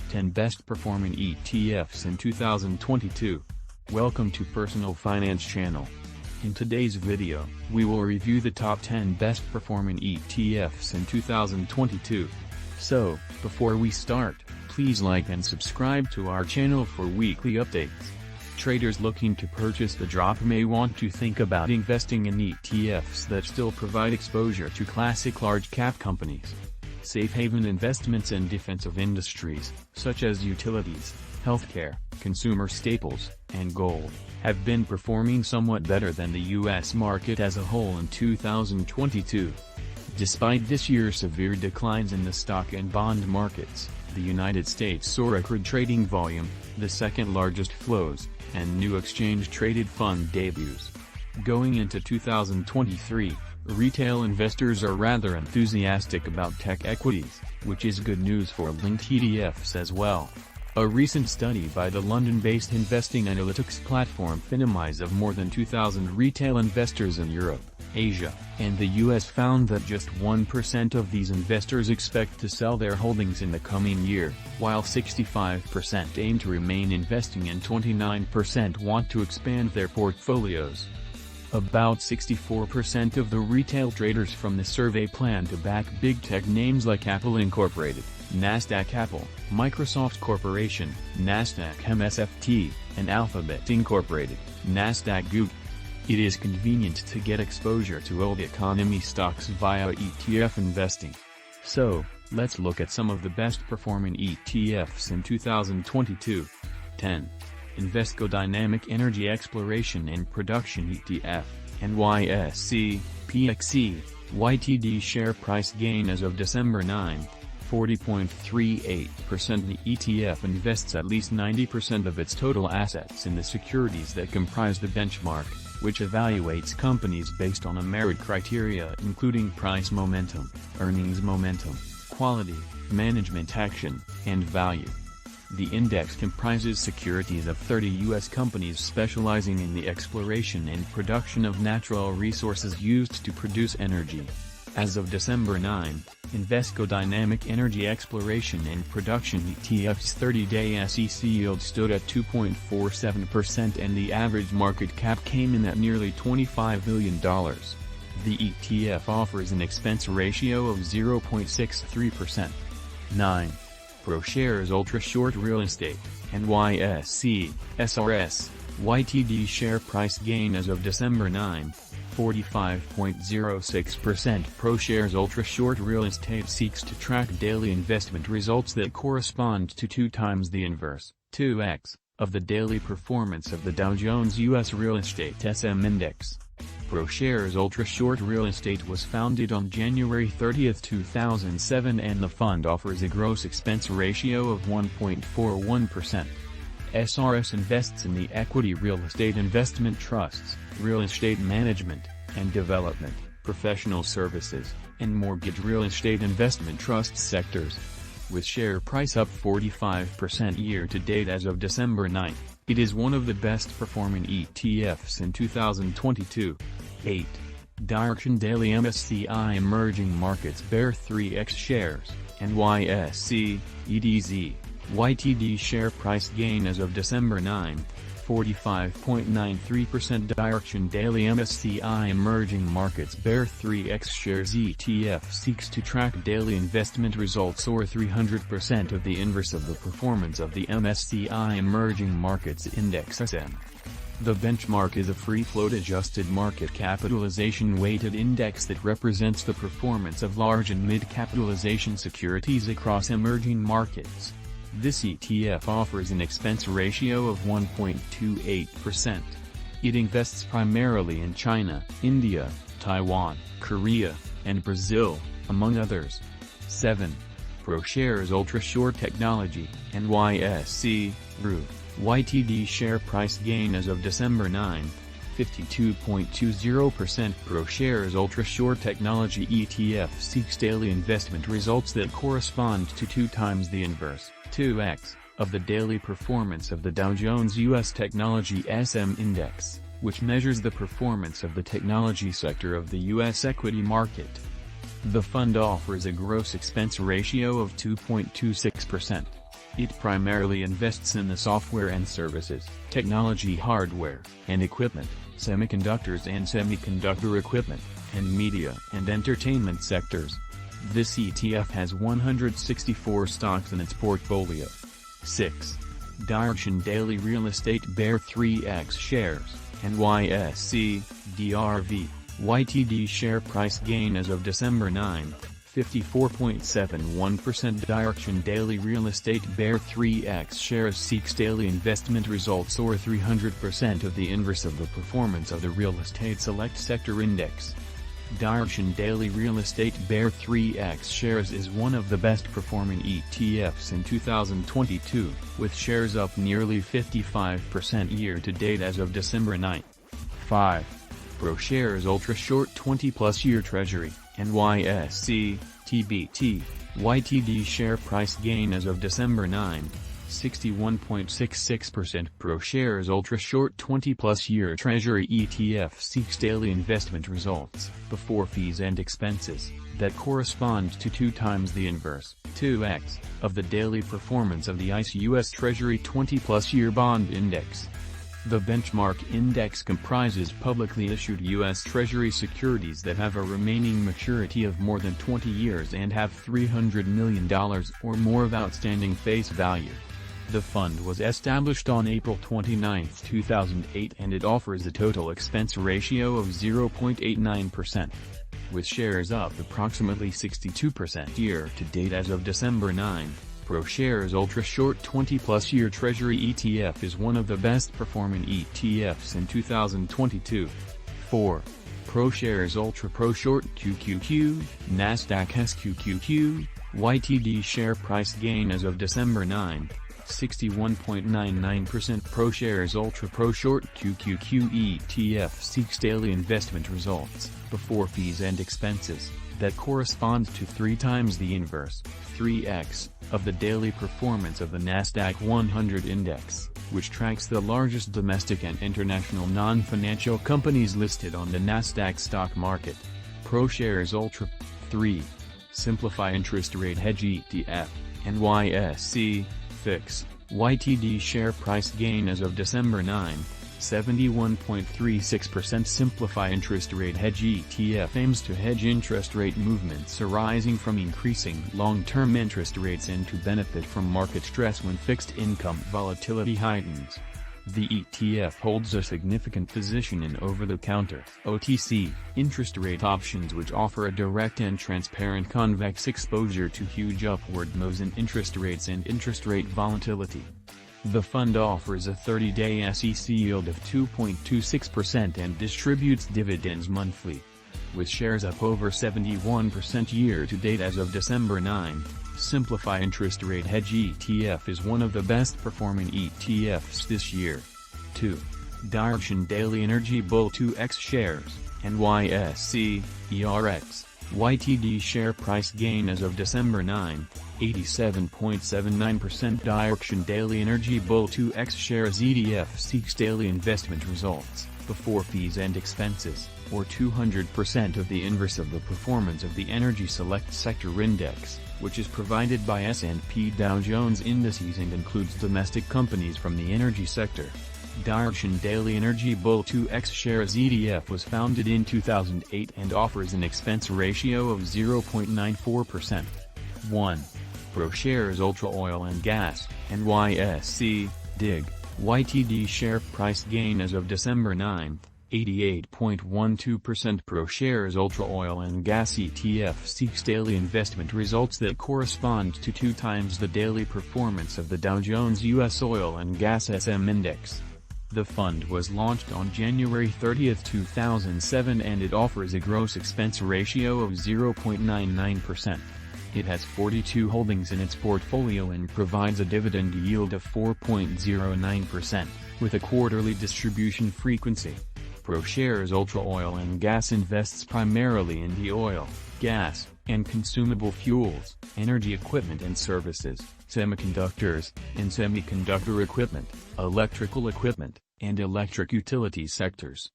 10 Best Performing ETFs in 2022. Welcome to Personal Finance Channel. In today's video, we will review the top 10 best performing ETFs in 2022. So, before we start, please like and subscribe to our channel for weekly updates. Traders looking to purchase the drop may want to think about investing in ETFs that still provide exposure to classic large-cap companies. Safe haven investments in defensive industries, such as utilities, healthcare, consumer staples, and gold, have been performing somewhat better than the U.S. market as a whole in 2022. Despite this year's severe declines in the stock and bond markets, the United States saw record trading volume, the second largest flows, and new exchange-traded fund debuts. Going into 2023, retail investors are rather enthusiastic about tech equities, which is good news for linked ETFs as well. A recent study by the London-based investing analytics platform Finimize of more than 2,000 retail investors in Europe, Asia, and the US found that just 1% of these investors expect to sell their holdings in the coming year, while 65% aim to remain investing and 29% want to expand their portfolios. About 64% of the retail traders from the survey plan to back big tech names like Apple Incorporated, Nasdaq Apple, Microsoft Corporation, Nasdaq MSFT, and Alphabet Incorporated, Nasdaq Google. It is convenient to get exposure to old economy stocks via ETF investing. So, let's look at some of the best performing ETFs in 2022. 10. Invesco Dynamic Energy Exploration and Production ETF, NYSE, PXE, YTD share price gain as of December 9, 40.38%. The ETF invests at least 90% of its total assets in the securities that comprise the benchmark, which evaluates companies based on a myriad criteria including price momentum, earnings momentum, quality, management action, and value. The index comprises securities of 30 U.S. companies specializing in the exploration and production of natural resources used to produce energy. As of December 9, Invesco Dynamic Energy Exploration and Production ETF's 30-day SEC yield stood at 2.47% and the average market cap came in at nearly $25 billion. The ETF offers an expense ratio of 0.63%. 9. ProShares Ultra Short Real Estate, NYSE, SRS, YTD share price gain as of December 9, 45.06%. ProShares Ultra Short Real Estate seeks to track daily investment results that correspond to 2 times the inverse, 2x, of the daily performance of the Dow Jones U.S. Real Estate SM Index. ProShares Ultra Short Real Estate was founded on January 30, 2007 and the fund offers a gross expense ratio of 1.41%. SRS invests in the equity real estate investment trusts, real estate management and development, professional services, and mortgage real estate investment trust sectors. With share price up 45% year-to-date as of December 9, it is one of the best performing ETFs in 2022. 8. Direction Daily MSCI Emerging Markets Bear 3x Shares, NYSE, EDZ, YTD share price gain as of December 9, 45.93%. Direction Daily MSCI Emerging Markets Bear 3x Shares ETF seeks to track daily investment results or 300% of the inverse of the performance of the MSCI Emerging Markets Index SM. The benchmark is a free-float adjusted market capitalization weighted index that represents the performance of large and mid-capitalization securities across emerging markets. This ETF offers an expense ratio of 1.28%. It invests primarily in China, India, Taiwan, Korea, and Brazil, among others. 7. ProShares Ultra Short Technology, NYSE, RU, YTD share price gain as of December 9, 52.20%. ProShares Ultra Short Technology ETF seeks daily investment results that correspond to 2 times the inverse, 2x, of the daily performance of the Dow Jones U.S. Technology SM Index, which measures the performance of the technology sector of the U.S. equity market. The fund offers a gross expense ratio of 2.26%. It primarily invests in the software and services, technology hardware and equipment, semiconductors and semiconductor equipment, and media and entertainment sectors. This ETF has 164 stocks in its portfolio. 6. Direction Daily Real Estate Bear 3X Shares, NYSE, DRV, YTD share price gain as of December 9, 54.71%. Direction Daily Real Estate Bear 3X Shares seeks daily investment results or 300% of the inverse of the performance of the Real Estate Select Sector Index. Direction Daily Real Estate Bear 3X Shares is one of the best performing ETFs in 2022, with shares up nearly 55% year-to-date as of December 9. 5. ProShares Ultra Short 20-plus Year Treasury, NYSE, TBT, YTD share price gain as of December 9, 61.66%. ProShares Ultra Short 20-plus Year Treasury ETF seeks daily investment results, before fees and expenses, that correspond to 2 times the inverse, 2x, of the daily performance of the ICE U.S. Treasury 20-plus Year Bond Index. The benchmark index comprises publicly issued U.S. Treasury securities that have a remaining maturity of more than 20 years and have $300 million or more of outstanding face value. The fund was established on April 29, 2008, and it offers a total expense ratio of 0.89%. With shares up approximately 62% year-to-date as of December 9. ProShares Ultra Short 20-plus Year Treasury ETF is one of the best performing ETFs in 2022. 4. ProShares Ultra Pro Short QQQ, Nasdaq SQQQ, YTD share price gain as of December 9, 61.99%. ProShares Ultra Pro Short QQQ ETF seeks daily investment results, before fees and expenses, that correspond to 3 times the inverse, 3x, of the daily performance of the Nasdaq 100 index, which tracks the largest domestic and international non-financial companies listed on the Nasdaq stock market. ProShares Ultra. 3. Simplify Interest Rate Hedge ETF, NYSE, FIX, YTD share price gain as of December 9, 71.36%. Simplify Interest Rate Hedge ETF aims to hedge interest rate movements arising from increasing long-term interest rates and to benefit from market stress when fixed income volatility heightens. The ETF holds a significant position in over-the-counter (OTC) interest rate options, which offer a direct and transparent convex exposure to huge upward moves in interest rates and interest rate volatility. The fund offers a 30-day SEC yield of 2.26% and distributes dividends monthly. With shares up over 71% year-to-date as of December 9, Simplify Interest Rate Hedge ETF is one of the best performing ETFs this year. 2. Direction Daily Energy Bull 2X Shares, NYSE, ERX, YTD share price gain as of December 9, 87.79%. Direction Daily Energy Bull 2X Shares ETF seeks daily investment results, before fees and expenses, or 200% of the inverse of the performance of the Energy Select Sector Index, which is provided by S&P Dow Jones Indices and includes domestic companies from the energy sector. Direction Daily Energy Bull 2X Shares ETF was founded in 2008 and offers an expense ratio of 0.94%. 1. ProShares Ultra Oil and Gas, NYSE, DIG, YTD share price gain as of December 9, 88.12%. ProShares Ultra Oil and Gas ETF seeks daily investment results that correspond to 2 times the daily performance of the Dow Jones U.S. Oil and Gas SM Index. The fund was launched on January 30, 2007, and it offers a gross expense ratio of 0.99%. It has 42 holdings in its portfolio and provides a dividend yield of 4.09%, with a quarterly distribution frequency. ProShares Ultra Oil and Gas invests primarily in the oil, gas, and consumable fuels, energy equipment and services, semiconductors, and semiconductor equipment, electrical equipment, and electric utility sectors.